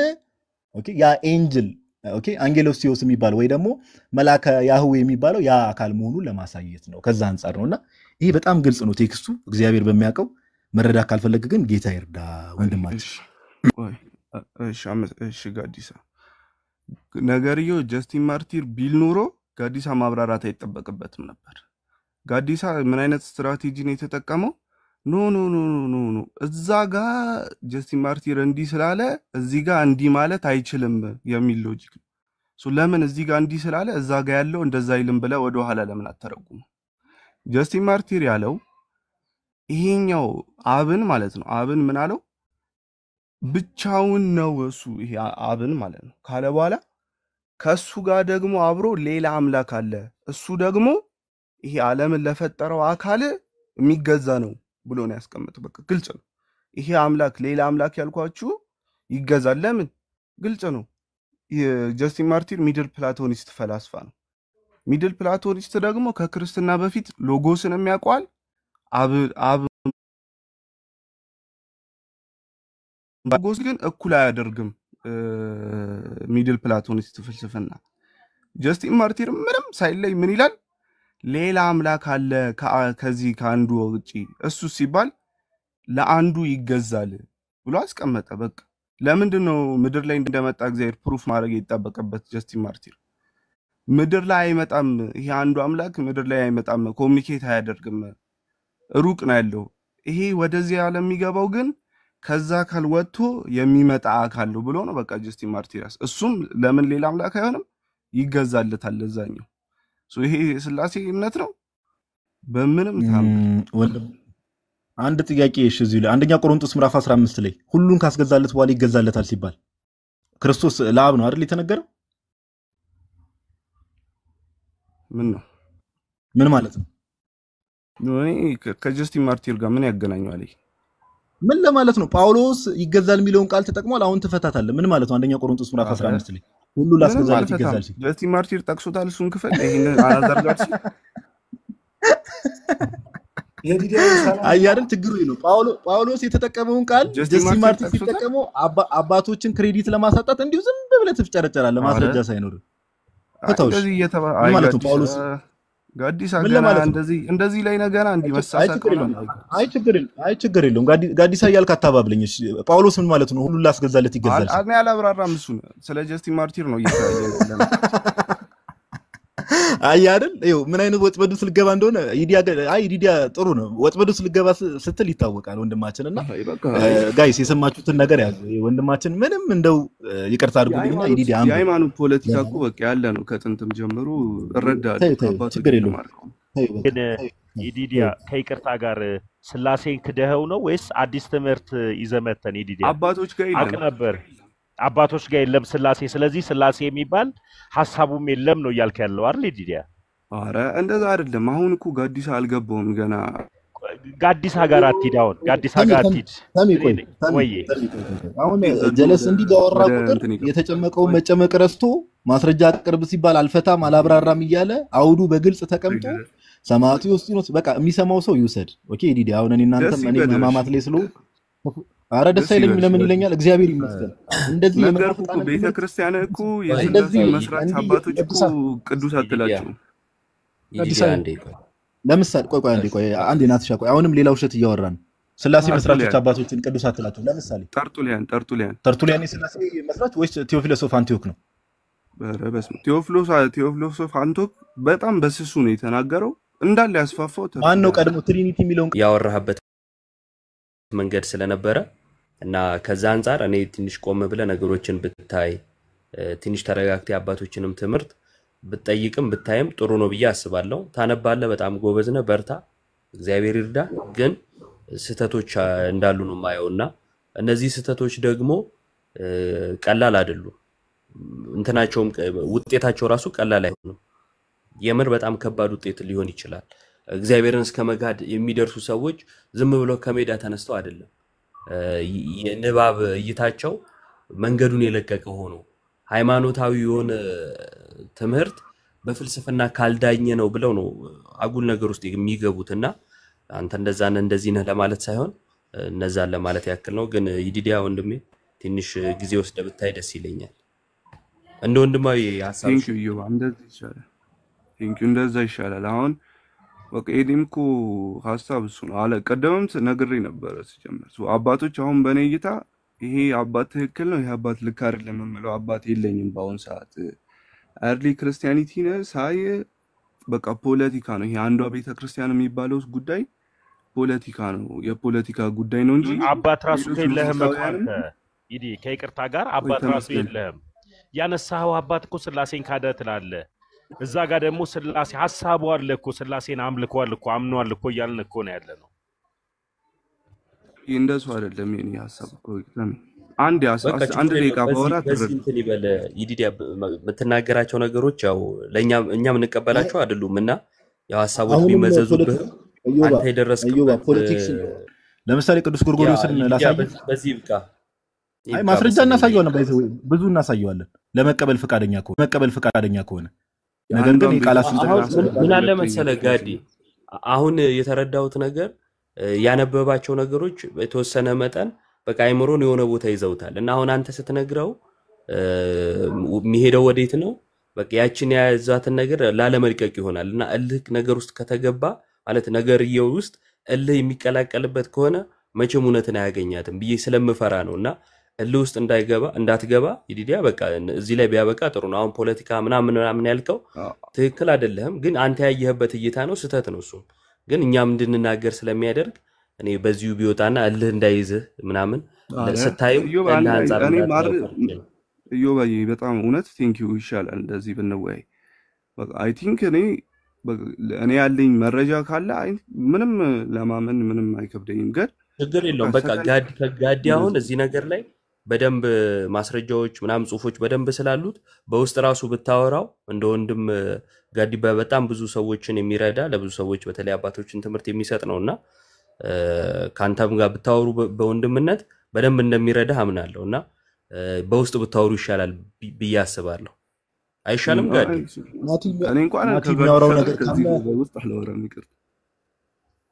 ኦኬ ያ ኤንጅል ኦኬ አንጌሎስቲዮስ የሚባል ወይ ደግሞ መልአከ ያህዌ የሚባለው ያ አካል መሆኑን ለማሳየት ነው ከዛ አንፃር ነውና ይሄ በጣም ግልጽ ነው ቴክስቱ እግዚአብሔር በሚያቀው መረዳት ካልፈለገ ግን ጌታ ይርዳ ወንድማችን እሺ ጋዲሳ ነገርዮ ጀስቲን ማርቲር ቢል ኑሮ ጋዲሳ ማብራራት አይተጠበቅበትም ነበር ጋዲሳ ምን አይነት ስትራቴጂ ነው የተጠቀመው ኖ እዛ ጋር ጀስቲን ማርቲር እንዲ ስላለ እዚህ ጋር እንዲ ማለት አይችልም የሚል ሎጂክ ነው ሶ ለምን እዚህ ጋር እንዲ ስላለ እዛ ጋር ያለው እንደዛ ይልም ብለ ወደ ኋላ ለምን አተረጉም ጀስቲን ማርቲር ያለው ይሄኛው አብን ማለት ነው አብን ምን አለው ብቻውን ነው እሱ ይሄ አብን ማለት ነው ካለ በኋላ ከሱ ጋር ደግሞ አብሮ ሌላ አምላክ አለ እሱ ደግሞ ይሄ ዓለምን ለፈጠረው አካል የሚገዛ ነው ብሎ ነው ያስቀመጠው በቃ ግልጽ ነው ይሄ አምላክ ሌላ አምላክ ያልኳችሁ ይገዛል ለምን ግልጽ ነው ጀስቲን ማርቲር ሚድል ፕላቶኒስት ፈላስፋ ነው ሚድል ፕላቶኒስት ደግሞ ከክርስትና በፊት ሎጎስን የሚያቋል አብ ሎጎስ ግን እኩል አያደርግም ሚድል ፕላቶኒስት ፍልስፍና ጀስቲን ማርቲር ምንም ሳይለይ ምን ይላል ሌላ አምላክ አለ ከዚህ ካንዱ ውጪ እሱ ሲባል ለአንዱ ይገዛል ብሎ አስቀመጠ በቃ ለምንድነው ምድር ላይ እንደመጣ እግዚአብሔር ፕሩፍ ማድረግ ይጣበቀበት ጀስቲን ማርቲር ምድር ላይ አይመጣም ይሄ አንዱ አምላክ ምድር ላይ አይመጣም ኮሙኒኬት አያደርግም ሩቅ ነው ያለው ይሄ ወደዚህ ዓለም የሚገባው ግን ከዛ አካል ወጥቶ የሚመጣ አካል ነው ብሎ ነው በቃ ጀስቲን ማርቲራስ እሱም ለምን ሌላ አምላክ አይሆንም ይገዛልታል ለዛኛው ሶ ይሄ ስላሴ እምነት ነው በምንም ወንድም አንድ ጥያቄ እሺ እዚህ ላይ አንደኛ ቆሮንቶስ ምዕራፍ 15 ላይ ሁሉን ካስገዛለት በኋላ ይገዛልታል ሲባል ክርስቶስ ለአብ ነው አይደል የተነገረው ምን ማለት ነው ከጀስቲን ማርቲር ጋር ምን ያገናኛል ምን ለማለት ነው ጳውሎስ ይገዛል የሚለውን ቃል ተጠቅሟል አሁን ተፈታታለ ምን ማለት ነው አንደኛ ቆሮንቶስ ምዕራፍ 15 ላይ ሁሉ ላስገዛለት ይገዛል ጀስቲን ማርቲር ጠቅሶታል እሱን ክፈል ይሄን አናዘርጋት አያደል ችግሩ ነው ጳውሎስ የተጠቀመውን ቃል ጀስቲን ማርቲር ሲጠቀመው አባቶችን ክሬዲት ለማሳጣት እንዲሁ ዝም ብለህ ትፍጨረጨራለህ ማስረጃ ሳይኖር እንደዚህ እየተባለ ማለት ነው ጳውሎስ ጋዲሳ ገና እንደዚህ ላይ ነገራ እንዲመሳሳት አይ ችግር የለውም ጋዲሳ ያልካ አታባብለኝ እሺ ጳውሎስ ምን ማለት ነው ሁሉ ላስገዛለት ይገዛል አኔ አላብራራም እሱ ስለ ጀስቲን ማርቲር ነው እየታየው አይ አይደል ይው ምን አይነት ወጥመዱ ስልገባ እንደሆነ ኢዲያ ጥሩ ነው ወጥመዱ ስልገባ ስትል ይታወቃል ወንድማችንና ጋይስ የሰማችሁትን ነገር ያዙ ወንድማችን ምንም እንደው ይቅርታ አድርጉልኝና ኢዲያ የሃይማኖት ፖለቲካ እኮ በቃ ያለ ነው ከጥንትም ጀምሮ እረዳለሁ ችግር የለውም ግን ኢዲያ ከይቅርታ ጋር ስላሴን ክደኸው ነው ወይስ አዲስ ትምህርት ይዘመተን ኢዲያ አባቶች ጋር ይላል ነበር አባቶች ጋር የለም ስላሴ ስለዚህ ስላሴ የሚባል ሐሳቡም የለም ነው ያልከ ያለው አይደል ኢዲያ አረ እንደዛ አይደለም አሁን እኮ ጋዲሳ አልገባውም ገና ጋዲሳ ጋር አትሂዳውን ጋዲሳ ጋር አትሂድ ወይ አሁን ጀለስ እንዲጋወራ ቁጥር የተጨመቀው መጨመቅ ረስቶ ማስረጃ ቅርብ ሲባል አልፈታም አላብራራም እያለ አውዱ በግልጽ ተቀምጦ ሰማዕቱ ዮስጢኖስ በቃ የሚሰማው ሰው ይውሰድ። ኦኬ ዲዲ አሁን እኔ እናንተም እኔ ማማማት ላይ ስለ አረ ደስ አይለኝም ለምን ይለኛል? እግዚአብሔር ይመስገን። እንደዚህ ነገርኩ እኮ ቤተክርስቲያን እኮ የስላሴ መስራች አባቶች እኮ ቅዱስ አትላቸው። ለምሳሌ ቆይ አንዴ ናትሻ ቆይ አሁንም ሌላ ውሸት እያወራን ስላሴ መስራቾች አባቶችን ቅዱስ አትላቸው። ለምሳሌ ተርቱሊያን የስላሴ መስራች ወይስ ቴዎፊሎስ ኦፍ አንቲዮክ ነው? በረበስ ቴዎፊሎስ ኦፍ አንቲዮክ በጣም በስሱ ነው የተናገረው እንዳለ ያስፋፋው። ማን ነው ቀድሞ ትሪኒቲ የሚለውን ያወራህበት መንገድ ስለነበረ እና ከዛ አንፃር እኔ ትንሽ ቆም ብለ ነገሮችን ብታይ ትንሽ ተረጋግተህ አባቶችንም ትምህርት ብትጠይቅም ብታይም ጥሩ ነው ብዬ አስባለሁ። ታነባለህ፣ በጣም ጎበዝ ነህ፣ በርታ፣ እግዚአብሔር ይርዳ። ግን ስህተቶች እንዳሉ ነው ማየውና እነዚህ ስህተቶች ደግሞ ቀላል አይደሉም። እንትናቸውም ውጤታቸው ራሱ ቀላል አይሆንም። የምር በጣም ከባድ ውጤት ሊሆን ይችላል። እግዚአብሔርን እስከ መጋድ የሚደርሱ ሰዎች ዝም ብለው ከሜዳ ተነስተው አይደለም። የንባብ እይታቸው መንገዱን የለቀቀ ሆኖ ሃይማኖታዊ የሆነ ትምህርት በፍልስፍና ካልዳኘ ነው ብለው ነው አጉል ነገር ውስጥ የሚገቡትና አንተ እንደዛ ነህ እንደዚህ ነህ ለማለት ሳይሆን እነዛን ለማለት ያክል ነው። ግን ይዲዲያ ወንድሜ ትንሽ ጊዜ ወስደህ ብታይ ደስ ይለኛል። እንደ ወንድማዊ ሐሳብ እንደዛ ይሻላል። አሁን በቃ ኤዲምኮ ሐሳብ እሱ ነው አለ። ቀደምም ነግሬ ነበር ሲጀምር አባቶች አሁን በኔ እይታ ይሄ አባት ትክክል ነው ይሄ አባት ልክ አይደለም የምለው አባት የለኝም። በአሁን ሰዓት አርሊ ክርስቲያኒቲ ነው ሳይ በቃ ፖለቲካ ነው። ይሄ አንዷ ቤተክርስቲያን የሚባለው ጉዳይ ፖለቲካ ነው፣ የፖለቲካ ጉዳይ ነው እንጂ አባት ራሱ ከለህም አንተ ይዲ ከይቅርታ ጋር አባት ራሱ የለህም። ያነሳው አባት እኮ ስላሴን ካደ ትላለህ። እዛ ጋር ደግሞ ስላሴ ሐሳቡ አለ እኮ ስላሴን አምልኳል እኮ አምኗል እኮ ያልን እኮ ነው ያለ ነው። እንደሱ አይደለም የኔ ሐሳብ እኮ አንድ ደቂቃ ባወራ እንትን ይበለ ይዲዲያ የምትናገራቸው ነገሮች ያው ለኛም እኛም እንቀበላቸው አይደሉምና ያው ሐሳቦች ቢመዘዙብህ አንተ የደረስክበት ፖለቲክስ ለምሳሌ ቅዱስ ጎርጎርዮስን ላሳይ በዚህ ብቃ አይ ማስረጃ እናሳየዋለን ባይዘው ብዙ እናሳየዋለን ለመቀበል ፈቃደኛ ከሆነ ነገር ግን የቃላት ምን አለ መሰለ ጋዲ አሁን የተረዳሁት ነገር ያነበባቸው ነገሮች የተወሰነ መጠን በቃ አይምሮን የሆነ ቦታ ይዘውታል እና አሁን አንተ ስትነግረው የሚሄደው ወዴት ነው በቃ ያችን ያዛትን ነገር ላለመልቀቅ ይሆናልና እልህ ነገር ውስጥ ከተገባ ማለት ነገርየው ውስጥ እልህ የሚቀላቀልበት ከሆነ መቼም እውነትን አያገኛትም ብዬ ስለምፈራ ነውና እልህ ውስጥ እንዳትገባ ይዲዲያ በቃ እዚህ ላይ ቢያበቃ ጥሩ ነው። አሁን ፖለቲካ ምናምን ያልከው ትክክል አይደለም፣ ግን አንተ ያየህበት እይታ ነው ስህተት ነው። እሱ ግን እኛም እንድንናገር ስለሚያደርግ እኔ በዚሁ ቢወጣና እልህ እንዳይዝህ ምናምን ስታየው እልህ አንፃር እዮባዬ በጣም እውነት ቴንኪዩ ይሻላል እንደዚህ ብንወያይ። በቃ አይ ቲንክ እኔ ያለኝ መረጃ ካለ ምንም ለማመን ምንም አይከብደኝም። ግን ችግር የለውም። በቃ ጋዲ አሁን እዚህ ነገር ላይ በደንብ ማስረጃዎች ምናምን ጽሁፎች በደንብ ስላሉት በውስጥ ራሱ ብታወራው እንደ ወንድም ጋዲ በጣም ብዙ ሰዎችን የሚረዳ ለብዙ ሰዎች በተለይ አባቶችን ትምህርት የሚሰጥ ነውና ካንተም ጋር ብታወሩ በወንድምነት በደንብ እንደሚረዳ አምናለሁና በውስጥ ብታወሩ ይሻላል ብዬ አስባለሁ። አይሻልም ጋዲ? እኔ እንኳን የሚያወራው ነገር በውስጥ አላወራም ይቅር።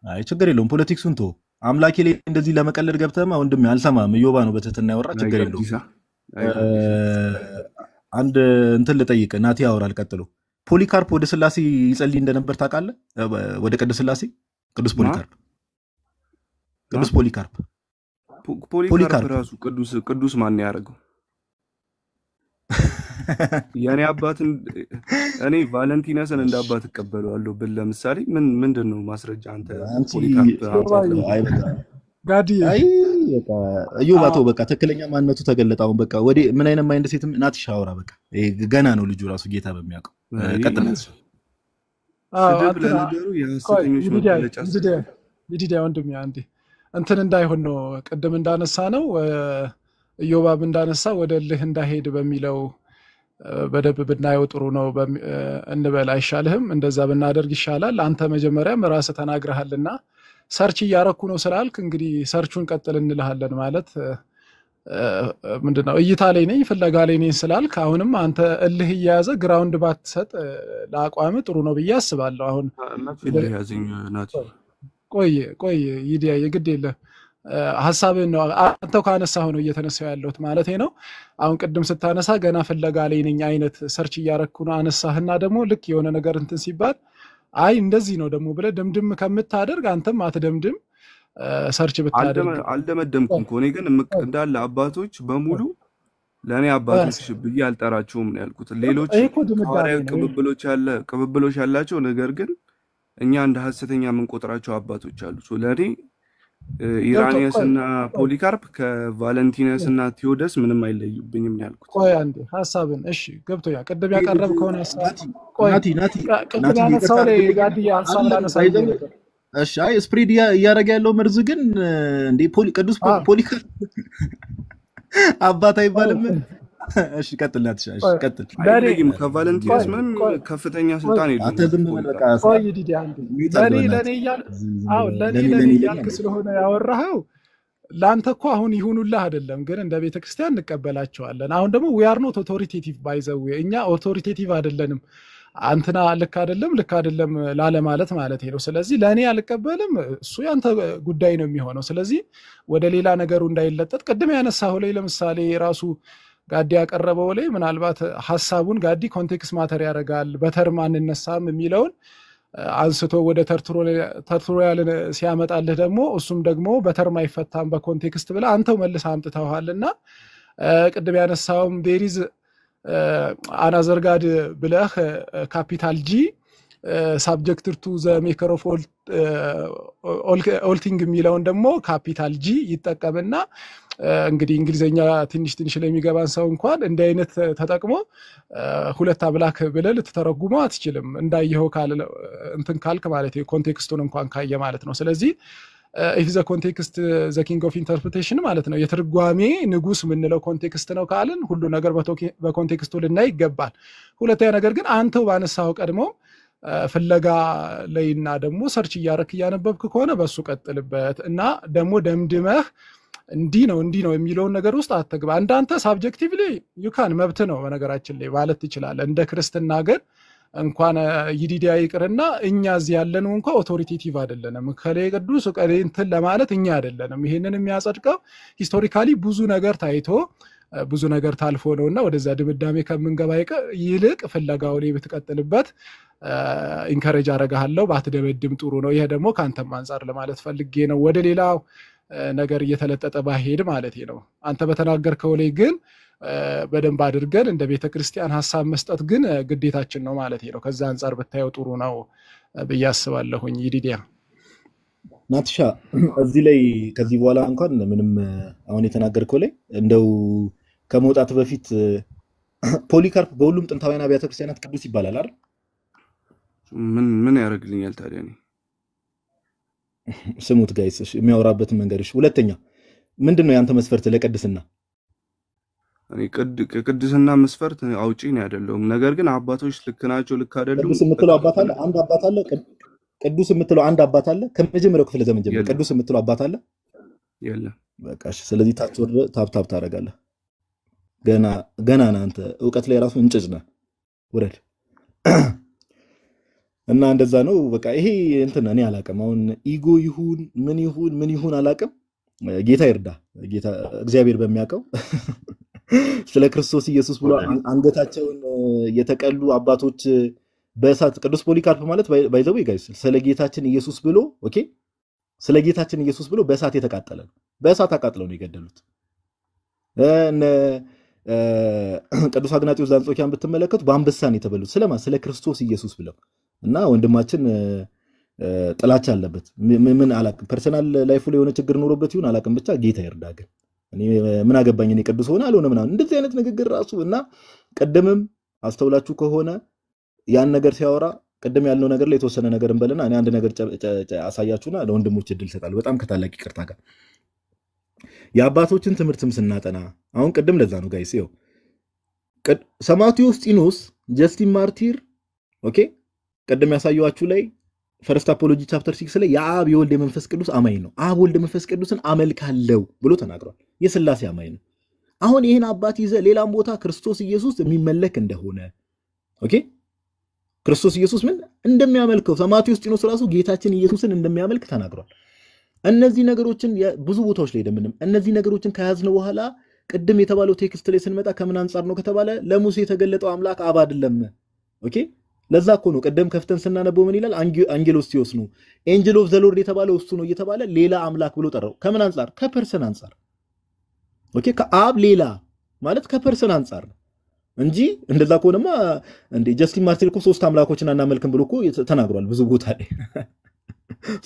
አይ ችግር የለውም። ፖለቲክሱን ተው። አምላኬ ላይ እንደዚህ ለመቀለድ ገብተህማ ወንድሜ አልሰማም። እዮባ ነው በትህትና ያወራ ችግር የለውም። አንድ እንትን ልጠይቅ ናቲ ያወራል ቀጥሎ። ፖሊካርፕ ወደ ስላሴ ይጸልይ እንደነበር ታውቃለህ? ወደ ቅዱስ ስላሴ ቅዱስ ፖሊካርፕ ራሱ ቅዱስ ማን ያደርገው? ያኔ አባትን እኔ ቫለንቲነስን እንደ አባት ተቀበለዋለሁ ብል ለምሳሌ ምንድነው ማስረጃ? አንተ ፖሊካርፕ ጋዲ በቃ እዮባቶ በቃ ተከለኛ ማንነቱ ተገለጣው። በቃ ወዲ ምን አይነት ማይንድ ሴት ናት ሻውራ በቃ ገና ነው ልጁ ራሱ ጌታ በሚያውቀው ቀጥመት ስድብ ለነገሩ የሐሰተኞች መገለጫ ይዲዲያ ወንድም አንዴ እንትን እንዳይሆን ነው ቀደም እንዳነሳ ነው እዮባብ እንዳነሳ ወደ ልህ እንዳይሄድ በሚለው በደብ ብናየው ጥሩ ነው እንበል አይሻልህም? እንደዛ ብናደርግ ይሻላል። አንተ መጀመሪያም ራስህ ተናግረሃልና ሰርች ያረኩ ነው ስላልክ እንግዲህ ሰርቹን ቀጥል እንልሃለን ማለት ምንድነው እይታ ላይ ነኝ ፍለጋ ላይ ነኝ ስላልክ አሁንም አንተ እልህ እየያዘ ግራውንድ ባትሰጥ ለአቋም ጥሩ ነው ብዬ አስባለሁ። አሁን እልህ ያዘኝ ናቲ ቆይ ይዲያ የግድ የለ ሐሳብን ነው አንተው ካነሳው ነው እየተነሳው ያለሁት ማለት ነው። አሁን ቅድም ስታነሳ ገና ፍለጋ ላይ ነኝ አይነት ሰርች እያረኩ ነው አነሳህና ደግሞ ልክ የሆነ ነገር እንትን ሲባል አይ እንደዚህ ነው ደግሞ ብለ ደምድም ከምታደርግ አንተም አትደምድም ሰርች ብታደርግ አልደመደምኩም እኮ እኔ ግን እንዳለ አባቶች በሙሉ ለኔ አባቶች ብዬ አልጠራቸውም ነው ያልኩት። ሌሎች ሐዋርያዊ ቅብብሎች ያላቸው ነገር ግን እኛ እንደ ሐሰተኛ የምንቆጥራቸው አባቶች አሉ። ለኔ ኢራኒያስና ፖሊካርፕ ከቫለንቲነስና ቴዎደስ ምንም አይለዩብኝም ነው ያልኩት። ቆይ አንዴ ሐሳብን እሺ ገብቶኛል። ቅድም ያቀረብከው ሐሳብ ቆይ ቅድም ያነሳው ላይ ጋዲያ ሐሳብ ላነሳው እሺ አይ ስፕሪድ ያረጋ ያለው መርዝ ግን እንዴ ቅዱስ ፖሊካርፕ አባት አይባልም። እሺ ቀጥልናት እሺ ቀጥል። አይለይም ከቫለንቲነስ ምንም ከፍተኛ ስልጣን የለውም። አተዝም በቃ ቆይ ዲዲ አንዴ ለኔ ያልክ ስለሆነ ያወራኸው ላንተ እኮ አሁን ይሁኑልህ አይደለም ግን እንደ ቤተክርስቲያን እንቀበላቸዋለን። አሁን ደግሞ we are not authoritative by the way እኛ authoritative አይደለንም። አንተና ልክ አይደለም ላለ ማለት ነው። ስለዚህ ለኔ አልቀበልም እሱ ያንተ ጉዳይ ነው የሚሆነው። ስለዚህ ወደ ሌላ ነገሩ እንዳይለጠጥ ቅድም ያነሳው ላይ ለምሳሌ ራሱ ጋዲ ያቀረበው ላይ ምናልባት ሐሳቡን ጋዲ ኮንቴክስት ማተር ያረጋል በተርም አንነሳም የሚለውን አንስቶ ወደ ተርቱሪያል ሲያመጣልህ ደግሞ እሱም ደግሞ በተርም አይፈታም በኮንቴክስት ብለ አንተው መልስ አምጥተውሃልና ቅድም ያነሳውም ቤሪዝ አናዘርጋድ ብለህ ካፒታል ጂ subject to the maker of all thing የሚለውን ደግሞ ካፒታል ጂ ይጠቀምና እንግዲህ እንግሊዘኛ ትንሽ ለሚገባን ሰው እንኳን እንደ አይነት ተጠቅሞ ሁለት አምላክ ብለህ ልትተረጉመው አትችልም እንዳየው እንትን ካልክ ማለት ኮንቴክስቱን እንኳን ካየ ማለት ነው። ስለዚህ if the context the king of interpretation ማለት ነው የትርጓሜ ንጉስ ምንለው ኮንቴክስት ነው ካልን ሁሉ ነገር በኮንቴክስቱ ልናይ ይገባል። ሁለተኛ ነገር ግን አንተው ባነሳው ቀድሞ ፍለጋ ላይና ደግሞ ሰርች ያነበብክ ከሆነ በሱ ቀጥልበት እና ደግሞ ደምድመህ እንዲ ነው የሚለው ነገር ውስጥ አትግባ። አንዳንተ ሳብጀክቲቭሊ you can መብት ነው በነገራችን ላይ ማለት ይችላል። እንደ ክርስትና ግን እንኳን ይዲዲያ ይቅርና እኛ እዚህ ያለነው እንኳን ኦቶሪቴቲቭ አይደለንም። ከሌ ቅዱስ ቀሌ እንትን ለማለት እኛ አይደለንም። ይሄንን የሚያጸድቀው ሂስቶሪካሊ ብዙ ነገር ታይቶ ብዙ ነገር ታልፎ ነውና ወደዛ ድምዳሜ ከምንገባ ይልቅ ፍለጋው ላይ ብትቀጥልበት ኢንከሬጅ አረጋለሁ ባትደበድም ጥሩ ነው። ይሄ ደግሞ ካንተም አንፃር ለማለት ፈልጌ ነው። ወደ ሌላው ነገር እየተለጠጠ ባሄድ ማለት ነው። አንተ በተናገርከው ላይ ግን በደንብ አድርገን እንደ ቤተክርስቲያን ሐሳብ መስጠት ግን ግዴታችን ነው ማለት ነው። ከዛ አንፃር ብታየው ጥሩ ነው በያስባለሁኝ። ይዲዲያ ናትሻ እዚህ ላይ ከዚህ በኋላ እንኳን ምንም አሁን የተናገርከው ላይ እንደው ከመውጣት በፊት ፖሊካርፕ በሁሉም ጥንታውያን አብያተ ክርስቲያናት ቅዱስ ይባላል አይደል? ምን ያደርግልኛል ታዲያ ነው? ስሙት ጋይስ የሚያወራበት መንገድሽ። ሁለተኛ ምንድነው ያንተ መስፈርት ለቅድስና? እኔ ቅድስና መስፈርት አውጪ ነው አይደለም። ነገር ግን አባቶች ልክ ናቸው ልክ አይደሉም። ቅዱስ የምትለው አባት አለ አንድ አባት አለ። ቅዱስ የምትለው አንድ አባት አለ። ከመጀመሪያው ክፍለ ዘመን ጀምሮ ቅዱስ የምትለው አባት አለ የለም። በቃ እሺ። ስለዚህ ታፕ ታረጋለህ። ገና አንተ ዕውቀት ላይ ራሱ እንጭጭ ነህ። ወረድ እና እንደዛ ነው በቃ። ይሄ እንትን እኔ አላቀም። አሁን ኢጎ ይሁን ምን ይሁን አላቀም። ጌታ ይርዳ። ጌታ እግዚአብሔር በሚያውቀው ስለ ክርስቶስ ኢየሱስ ብሎ አንገታቸውን የተቀሉ አባቶች በእሳት ቅዱስ ፖሊካርፕ ማለት ባይዘው ጋይስ ስለ ጌታችን ኢየሱስ ብሎ ኦኬ ስለ ጌታችን ኢየሱስ ብሎ በእሳት የተቃጠለ ነው። በእሳት አቃጥለው ነው የገደሉት። ቅዱስ አግናጢዮስ ዘአንጾኪያን ብትመለከቱ በአንበሳን የተበሉት ስለማን ስለ ክርስቶስ ኢየሱስ ብለው እና ወንድማችን ጥላቻ አለበት። ምን አላቅም ፐርሰናል ላይፉ ላይ የሆነ ችግር ኖሮበት ይሁን አላቅም ብቻ ጌታ ይርዳ። ግን እኔ ምን አገባኝ እኔ ቅዱስ ሆነ አልሆነ ምናምን እንደዚህ አይነት ንግግር ራሱ እና ቀደምም አስተውላችሁ ከሆነ ያን ነገር ሲያወራ ቀደም ያልነው ነገር ላይ የተወሰነ ነገር እንበልና እኔ አንድ ነገር አሳያችሁና ለወንድሞች እድል ሰጣለሁ በጣም ከታላቅ ይቅርታ ጋር የአባቶችን ትምህርትም ስናጠና አሁን ቀደም ለዛ ነው ጋይስ ይው ሰማዕቱ ዩስጢኖስ ጀስቲን ማርቲር ኦኬ ቀደም ያሳየዋችሁ ላይ ፈርስት አፖሎጂ ቻፕተር 6 ላይ የአብ የወልድ የመንፈስ ቅዱስ አማኝ ነው። አብ ወልድ መንፈስ ቅዱስን አመልካለው ብሎ ተናግሯል። የሥላሴ አማኝ ነው። አሁን ይሄን አባት ይዘ ሌላም ቦታ ክርስቶስ ኢየሱስ የሚመለክ እንደሆነ ኦኬ ክርስቶስ ኢየሱስ ምን እንደሚያመልከው ማቴዎስ ጢኖስ ራሱ ጌታችን ኢየሱስን እንደሚያመልክ ተናግሯል። እነዚህ ነገሮችን ብዙ ቦታዎች ላይ ደምንም እነዚህ ነገሮችን ከያዝነው በኋላ ቅድም የተባለው ቴክስት ላይ ስንመጣ ከምን አንፃር ነው ከተባለ ለሙሴ የተገለጠው አምላክ አብ አይደለም። ኦኬ ለዛ እኮ ነው ቅድም ከፍተን ስናነበው ምን ይላል አንጌሎስ ቴዎስ ነው ኤንጀል ኦፍ ዘ ሎርድ የተባለው እሱ ነው እየተባለ ሌላ አምላክ ብሎ ጠራው። ከምን አንፃር? ከፐርሰን አንፃር። ኦኬ ከአብ ሌላ ማለት ከፐርሰን አንፃር ነው እንጂ እንደዛ ከሆነማ እንዴ ጀስቲን ማርቲን እኮ ሶስት አምላኮችን አናመልክም ብሎ እኮ ተናግሯል ብዙ ቦታ ላይ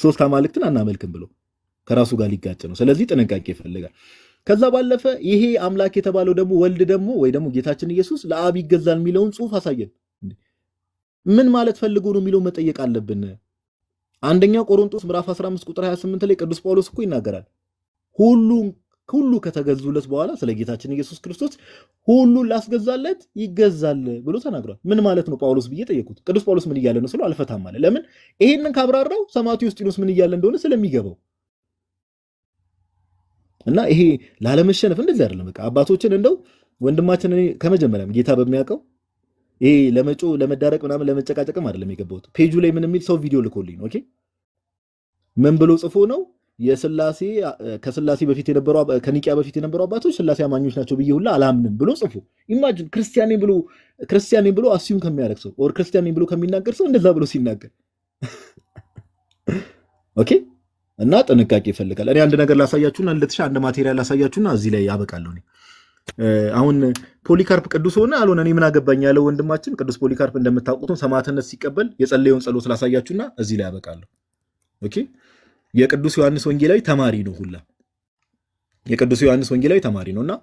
ሶስት አማልክትን አናመልክም ብሎ ከራሱ ጋር ሊጋጭ ነው። ስለዚህ ጥንቃቄ ይፈልጋል። ከዛ ባለፈ ይሄ አምላክ የተባለው ደግሞ ወልድ ደግሞ ወይ ደግሞ ጌታችን ኢየሱስ ለአብ ይገዛል የሚለውን ጽሑፍ አሳየን። ምን ማለት ፈልጎ ነው የሚለው መጠየቅ አለብን። አንደኛ ቆሮንቶስ ምዕራፍ 15 ቁጥር 28 ላይ ቅዱስ ጳውሎስ እኮ ይናገራል ሁሉ ከተገዙለት በኋላ ስለ ጌታችን ኢየሱስ ክርስቶስ ሁሉን ላስገዛለት ይገዛል ብሎ ተናግሯል። ምን ማለት ነው ጳውሎስ ብዬ ጠየቁት። ቅዱስ ጳውሎስ ምን እያለ ነው ስለው አልፈታም አለ። ለምን? ይሄንን ካብራራው ማቴዎስ ጢኖስ ምን እያለ እንደሆነ ስለሚገባው እና ይሄ ላለመሸነፍ እንደዚህ አይደለም። በቃ አባቶችን እንደው ወንድማችን እኔ ከመጀመሪያም ጌታ በሚያውቀው ይሄ ለመጮ ለመዳረቅ ምናምን ለመጨቃጨቅም አይደለም የገባሁት። ፔጁ ላይ ምን የሚል ሰው ቪዲዮ ልኮልኝ ነው። ኦኬ ምን ብሎ ጽፎ ነው የስላሴ ከስላሴ በፊት የነበሩ ከኒቂያ በፊት የነበሩ አባቶች ስላሴ አማኞች ናቸው ብዬ ሁላ አላምንም ብሎ ጽፎ ኢማጂን ክርስቲያን ብሎ አስዩም ከሚያደርግ ሰው ኦር ክርስቲያን ብሎ ከሚናገር ሰው እንደዛ ብሎ ሲናገር ኦኬ እና ጥንቃቄ ይፈልጋል። እኔ አንድ ነገር ላሳያችሁና አንድ ማቴሪያል ላሳያችሁና እዚህ ላይ ያበቃለሁ። አሁን ፖሊካርፕ ቅዱስ ሆነ አልሆነ እኔ ምን አገባኝ ያለው ወንድማችን ቅዱስ ፖሊካርፕ እንደምታውቁት ሰማዕትነት ሲቀበል የጸለየውን ጸሎት ላሳያችሁና እዚህ ላይ ያበቃለሁ። ኦኬ የቅዱስ ዮሐንስ ወንጌላዊ ተማሪ ነው ሁላ የቅዱስ ዮሐንስ ወንጌላዊ ተማሪ ነውና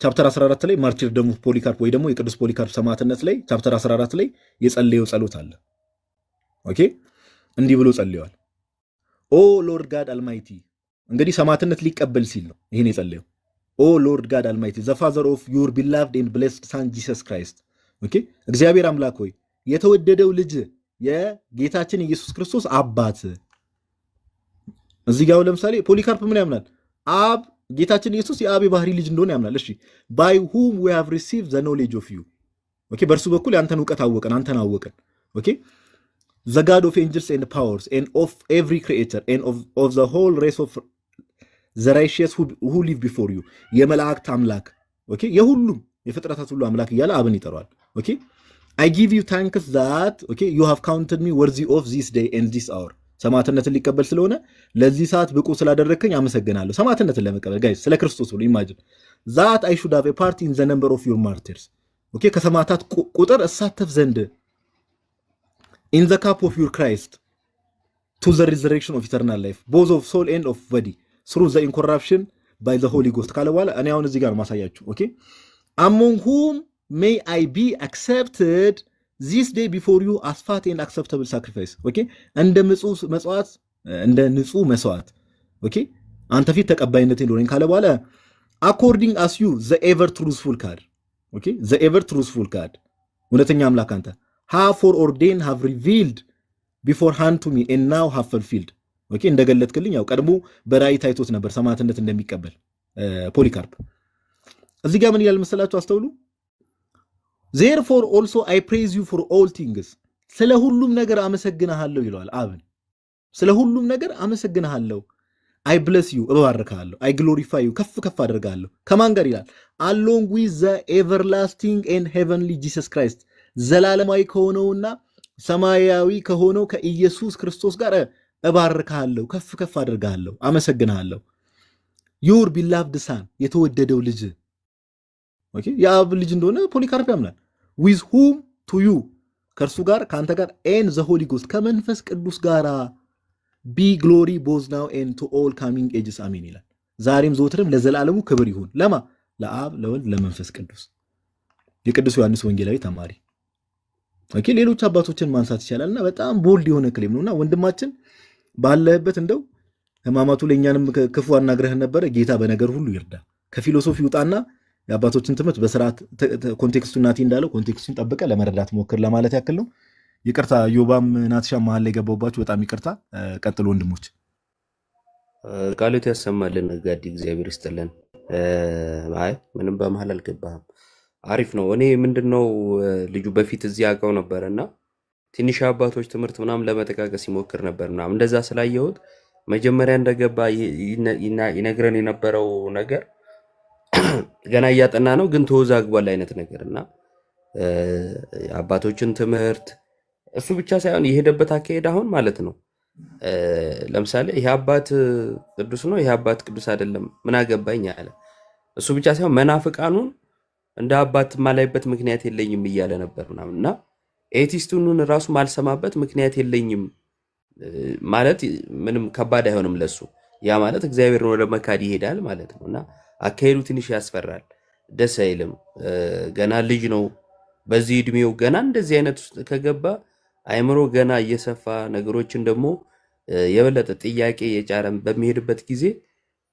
ቻፕተር 14 ላይ ማርቲር ደሙ ፖሊካርፕ ወይ ደግሞ የቅዱስ ፖሊካርፕ ሰማዕትነት ላይ ቻፕተር 14 ላይ የጸለየው ጸሎት አለ። ኦኬ እንዲህ ብሎ ጸልየዋል። ኦ ሎርድ ጋድ አልማይቲ እንግዲህ ሰማዕትነት ሊቀበል ሲል ነው ይሄን የጸለየው። ኦ ሎርድ ጋድ አልማይቲ ዘ ፋዘር ኦፍ ዩር ቢላቭድ ኤንድ ብሌስድ ሳን ጂሰስ ክራይስት ኦኬ እግዚአብሔር አምላክ ሆይ የተወደደው ልጅ የጌታችን ኢየሱስ ክርስቶስ አባት እዚህ ጋር ለምሳሌ ፖሊካርፕ ምን ያምናል? አብ ጌታችን ኢየሱስ የአብ ባህሪ ልጅ እንደሆነ ያምናል። እሺ by whom we have received the knowledge of you ኦኬ በእርሱ በኩል ያንተን ዕውቀት አወቀን አንተን አወቀን ኦኬ the god of angels and powers and of every creature and of the whole race of the righteous who live before you የመላእክት አምላክ ኦኬ የሁሉም የፍጥረታት ሁሉ አምላክ እያለ አብን ይጠራዋል። ኦኬ I give you thanks that okay you have counted me worthy of this day and this hour ሰማዕትነትን ሊቀበል ስለሆነ ለዚህ ሰዓት ብቁ ስላደረከኝ አመሰግናለሁ። ሰማዕትነትን ለመቀበል ጋይስ ስለ ክርስቶስ ብሎ ኢማጂን that I should have a part in the number of your martyrs ኦኬ ከሰማዕታት ቁጥር እሳተፍ ዘንድ in the cup of your Christ to the resurrection of eternal life both of soul and of body through the incorruption by the Holy Ghost ካለ በኋላ እኔ አሁን እዚህ ጋር ማሳያችሁ ኦኬ among whom may I be accepted this day before you as fat and acceptable sacrifice okay እንደ ንጹህ መስዋዕት ኦኬ አንተ ፊት ተቀባይነት እንዲኖረኝ ካለ በኋላ according as you the ever truthful God okay the ever truthful God እውነተኛ አምላክ አንተ have foreordained have revealed beforehand to me and now have fulfilled okay እንደገለጥክልኝ ያው ቀድሞ በራእይ ታይቶት ነበር ሰማዕትነት እንደሚቀበል ፖሊካርፕ እዚህ ጋር ምን ይላል መሰላችሁ አስተውሉ therefore also I praise you for all things ስለ ሁሉም ነገር አመሰግናለሁ ይላል አብን ስለ ሁሉም ነገር አመሰግናለሁ I bless you እባርካለሁ I glorify you ከፍ አደርጋለሁ ከማን ጋር ይላል along with the everlasting and heavenly Jesus Christ ዘላለማዊ ከሆነውና ሰማያዊ ከሆነው ከኢየሱስ ክርስቶስ ጋር እባርካለሁ ከፍ አደርጋለሁ አመሰግናለሁ your beloved son የተወደደው ልጅ ኦኬ የአብ ልጅ እንደሆነ ፖሊካርፕ ያምናል with whom to you ከርሱ ጋር ካንተ ጋር and the Holy Ghost ከመንፈስ ቅዱስ ጋር be glory both now and to all coming ages አሜን ይላል። ዛሬም ዘወትርም ለዘላለሙ ክብር ይሁን ለማ ለአብ ለወልድ ለመንፈስ ቅዱስ የቅዱስ ዮሐንስ ወንጌላዊ ተማሪ ኦኬ ሌሎች አባቶችን ማንሳት ይችላልና በጣም ቦልድ የሆነ ክሌም ነውና ወንድማችን ባለህበት እንደው ህማማቱ ለኛንም ክፉ አናግረህ ነበር ጌታ በነገር ሁሉ ይርዳ ከፊሎሶፊ ውጣና የአባቶችን ትምህርት በስርዓት ኮንቴክስቱን ናቲ እንዳለው ኮንቴክስቱን ጠብቀ ለመረዳት ሞክር ለማለት ያክል ነው። ይቅርታ ዮባም ናትሻ መሃል ላይ ገባውባችሁ በጣም ይቅርታ። ቀጥሉ ወንድሞች። ቃሉት ያሰማልን ጋዲ እግዚአብሔር ይስጥልን። አይ ምንም በመሃል አልገባህም። አሪፍ ነው። እኔ ምንድነው ልጁ በፊት እዚህ አውቀው ነበርና ትንሽ አባቶች ትምህርት ምናምን ለመጠቃቀስ ይሞክር ነበር ምናምን እንደዛ ስላየሁት መጀመሪያ እንደገባ ይነግረን የነበረው ነገር ገና እያጠና ነው ግን ተወዛግቧል አይነት ነገርና አባቶችን ትምህርት እሱ ብቻ ሳይሆን የሄደበት አካሄድ አሁን ማለት ነው ለምሳሌ ይሄ አባት ቅዱስ ነው ይሄ አባት ቅዱስ አይደለም ምን አገባኝ አለ። እሱ ብቻ ሳይሆን መናፍቃኑን እንደ አባት ማላይበት ምክንያት የለኝም እያለ ነበር ምናምንና ኤቲስቱን ራሱ ማልሰማበት ምክንያት የለኝም ማለት ምንም ከባድ አይሆንም ለሱ ያ ማለት እግዚአብሔርን ወደ መካድ ይሄዳል ማለት ነውና አካሄዱ ትንሽ ያስፈራል ደስ አይልም ገና ልጅ ነው በዚህ እድሜው ገና እንደዚህ አይነት ከገባ አይምሮ ገና እየሰፋ ነገሮችን ደግሞ የበለጠ ጥያቄ የጫረም በሚሄድበት ጊዜ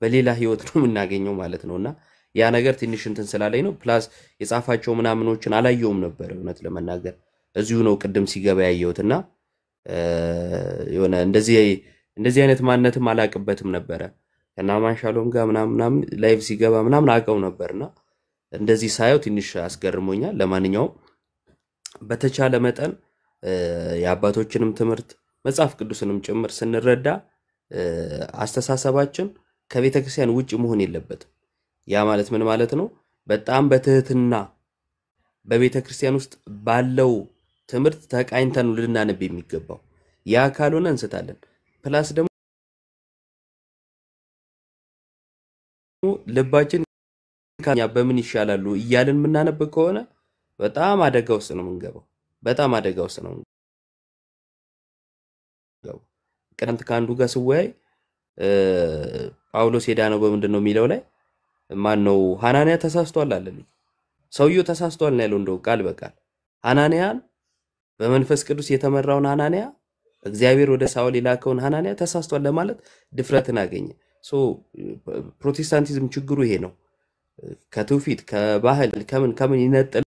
በሌላ ህይወት ነው የምናገኘው ማለት ነውና ያ ነገር ትንሽ እንትን ስላለኝ ነው ፕላስ የጻፋቸው ምናምኖችን አላየውም ነበር እውነት ለመናገር እዚሁ ነው ቅድም ሲገባ ያየሁትና የሆነ እንደዚህ አይነት ማንነትም አላቅበትም ነበር እና ማንሻሎም ጋር ምናምን ላይቭ ሲገባ ምናምን አቀው ነበርና እንደዚህ ሳየው ትንሽ አስገርሞኛል። ለማንኛውም በተቻለ መጠን የአባቶችንም ትምህርት መጽሐፍ ቅዱስንም ጭምር ስንረዳ አስተሳሰባችን ከቤተክርስቲያን ውጪ መሆን የለበትም። ያ ማለት ምን ማለት ነው? በጣም በትህትና በቤተክርስቲያን ውስጥ ባለው ትምህርት ተቃኝተን ልናነብ የሚገባው ያ ካልሆነ እንስታለን። ፕላስ ደግሞ ልባችን ከኛ በምን ይሻላሉ እያልን ምናነብ ከሆነ በጣም አደጋ ውስጥ ነው የምንገባው። በጣም አደጋ ውስጥ ነው የምንገባው። ቀንት ካንዱ ጋር ስወያይ ጳውሎስ ሄዳ ነው በምንድነው የሚለው ላይ ማን ነው ሐናንያ ተሳስቷል አለልኝ። ሰውየው ተሳስቷል ነው ያለው እንደው ቃል በቃል ሐናንያን በመንፈስ ቅዱስ የተመራውን ሐናንያ እግዚአብሔር ወደ ሳውል የላከውን ሐናንያ ተሳስቷል ለማለት ድፍረትን አገኘ። ሶ ፕሮቴስታንቲዝም ችግሩ ይሄ ነው። ከትውፊት ከባህል ከምን ይነጠል